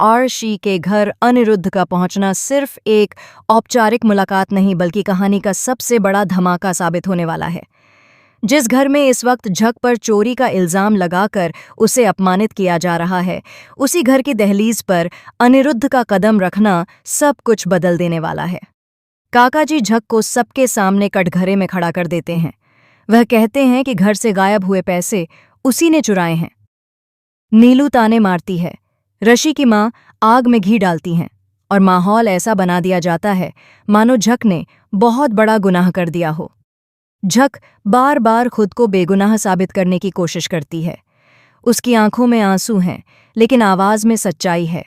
आरशी के घर अनिरुद्ध का पहुंचना सिर्फ एक औपचारिक मुलाकात नहीं बल्कि कहानी का सबसे बड़ा धमाका साबित होने वाला है। जिस घर में इस वक्त झक पर चोरी का इल्जाम लगाकर उसे अपमानित किया जा रहा है, उसी घर की दहलीज पर अनिरुद्ध का कदम रखना सब कुछ बदल देने वाला है। काकाजी झक को सबके सामने कटघरे में खड़ा कर देते हैं। वह कहते हैं कि घर से गायब हुए पैसे उसी ने चुराए हैं। नीलू ताने मारती है, ऋषि की माँ आग में घी डालती हैं और माहौल ऐसा बना दिया जाता है मानो झक ने बहुत बड़ा गुनाह कर दिया हो। झक बार बार खुद को बेगुनाह साबित करने की कोशिश करती है। उसकी आंखों में आंसू हैं, लेकिन आवाज में सच्चाई है।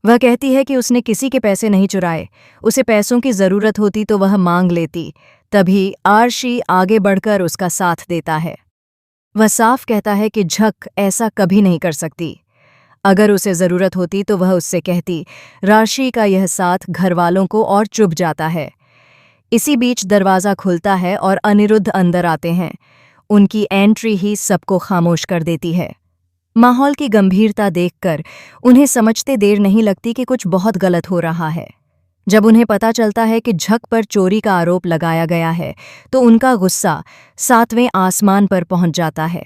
वह कहती है कि उसने किसी के पैसे नहीं चुराए, उसे पैसों की जरूरत होती तो वह मांग लेती। तभी आरशी आगे बढ़कर उसका साथ देता है। वह साफ कहता है कि झक ऐसा कभी नहीं कर सकती। अगर उसे जरूरत होती तो वह उससे कहती। राशि का यह साथ घरवालों को और चुभ जाता है। इसी बीच दरवाज़ा खुलता है और अनिरुद्ध अंदर आते हैं। उनकी एंट्री ही सबको खामोश कर देती है। माहौल की गंभीरता देखकर उन्हें समझते देर नहीं लगती कि कुछ बहुत गलत हो रहा है। जब उन्हें पता चलता है कि झक पर चोरी का आरोप लगाया गया है तो उनका गुस्सा 7वें आसमान पर पहुंच जाता है।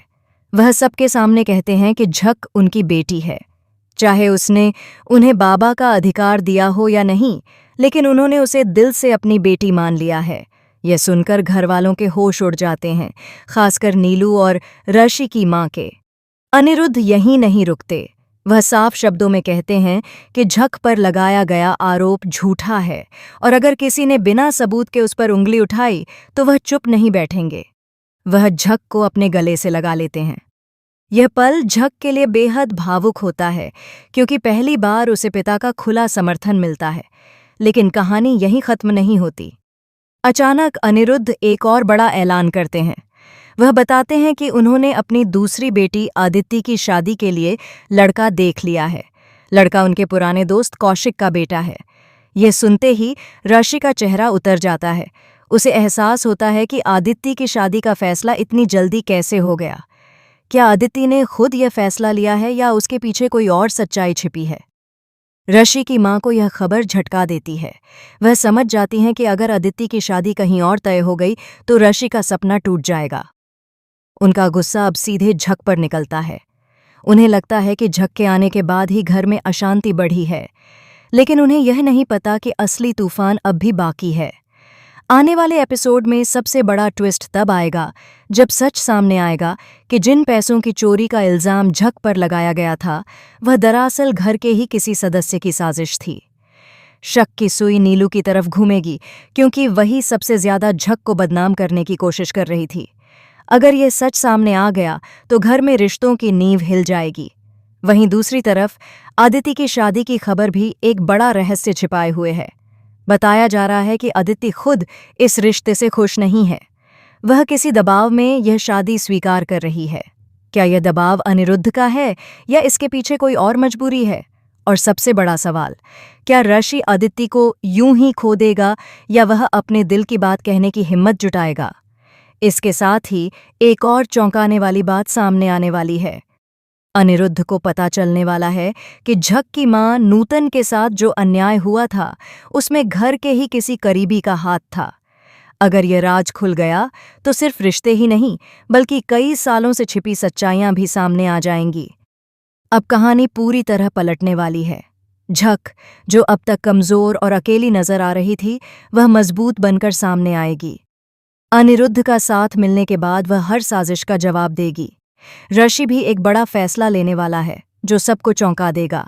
वह सबके सामने कहते हैं कि झक उनकी बेटी है। चाहे उसने उन्हें बाबा का अधिकार दिया हो या नहीं, लेकिन उन्होंने उसे दिल से अपनी बेटी मान लिया है। यह सुनकर घरवालों के होश उड़ जाते हैं, खासकर नीलू और ऋषि की मां के। अनिरुद्ध यहीं नहीं रुकते। वह साफ शब्दों में कहते हैं कि झक पर लगाया गया आरोप झूठा है और अगर किसी ने बिना सबूत के उस पर उंगली उठाई तो वह चुप नहीं बैठेंगे। वह झक को अपने गले से लगा लेते हैं। यह पल झक के लिए बेहद भावुक होता है, क्योंकि पहली बार उसे पिता का खुला समर्थन मिलता है। लेकिन कहानी यहीं खत्म नहीं होती। अचानक अनिरुद्ध एक और बड़ा ऐलान करते हैं। वह बताते हैं कि उन्होंने अपनी दूसरी बेटी आदिति की शादी के लिए लड़का देख लिया है। लड़का उनके पुराने दोस्त कौशिक का बेटा है। यह सुनते ही ऋषि का चेहरा उतर जाता है। उसे एहसास होता है कि आदिति की शादी का फैसला इतनी जल्दी कैसे हो गया। क्या आदिति ने खुद यह फैसला लिया है या उसके पीछे कोई और सच्चाई छिपी है? ऋषि की मां को यह खबर झटका देती है। वह समझ जाती हैं कि अगर आदिति की शादी कहीं और तय हो गई तो ऋषि का सपना टूट जाएगा। उनका गुस्सा अब सीधे झक पर निकलता है। उन्हें लगता है कि झक के आने के बाद ही घर में अशांति बढ़ी है, लेकिन उन्हें यह नहीं पता कि असली तूफान अब भी बाकी है। आने वाले एपिसोड में सबसे बड़ा ट्विस्ट तब आएगा जब सच सामने आएगा कि जिन पैसों की चोरी का इल्जाम झक पर लगाया गया था वह दरअसल घर के ही किसी सदस्य की साजिश थी। शक की सुई नीलू की तरफ घूमेगी, क्योंकि वही सबसे ज्यादा झक को बदनाम करने की कोशिश कर रही थी। अगर ये सच सामने आ गया तो घर में रिश्तों की नींव हिल जाएगी। वहीं दूसरी तरफ आदिति की शादी की खबर भी एक बड़ा रहस्य छिपाए हुए है। बताया जा रहा है कि आदिति खुद इस रिश्ते से खुश नहीं है। वह किसी दबाव में यह शादी स्वीकार कर रही है। क्या यह दबाव अनिरुद्ध का है या इसके पीछे कोई और मजबूरी है? और सबसे बड़ा सवाल, क्या ऋषि आदिति को यूं ही खो देगा या वह अपने दिल की बात कहने की हिम्मत जुटाएगा? इसके साथ ही एक और चौंकाने वाली बात सामने आने वाली है। अनिरुद्ध को पता चलने वाला है कि झक की मां नूतन के साथ जो अन्याय हुआ था उसमें घर के ही किसी करीबी का हाथ था। अगर यह राज खुल गया तो सिर्फ रिश्ते ही नहीं बल्कि कई सालों से छिपी सच्चाइयां भी सामने आ जाएंगी। अब कहानी पूरी तरह पलटने वाली है। झक, जो अब तक कमजोर और अकेली नजर आ रही थी, वह मजबूत बनकर सामने आएगी। अनिरुद्ध का साथ मिलने के बाद वह हर साजिश का जवाब देगी। ऋषि भी एक बड़ा फैसला लेने वाला है जो सबको चौंका देगा।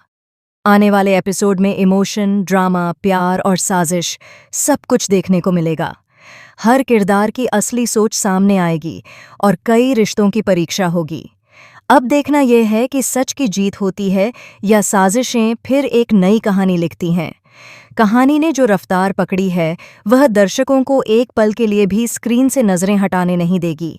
आने वाले एपिसोड में इमोशन, ड्रामा, प्यार और साजिश सब कुछ देखने को मिलेगा। हर किरदार की असली सोच सामने आएगी और कई रिश्तों की परीक्षा होगी। अब देखना यह है कि सच की जीत होती है या साजिशें फिर एक नई कहानी लिखती हैं। कहानी ने जो रफ्तार पकड़ी है वह दर्शकों को एक पल के लिए भी स्क्रीन से नजरें हटाने नहीं देगी।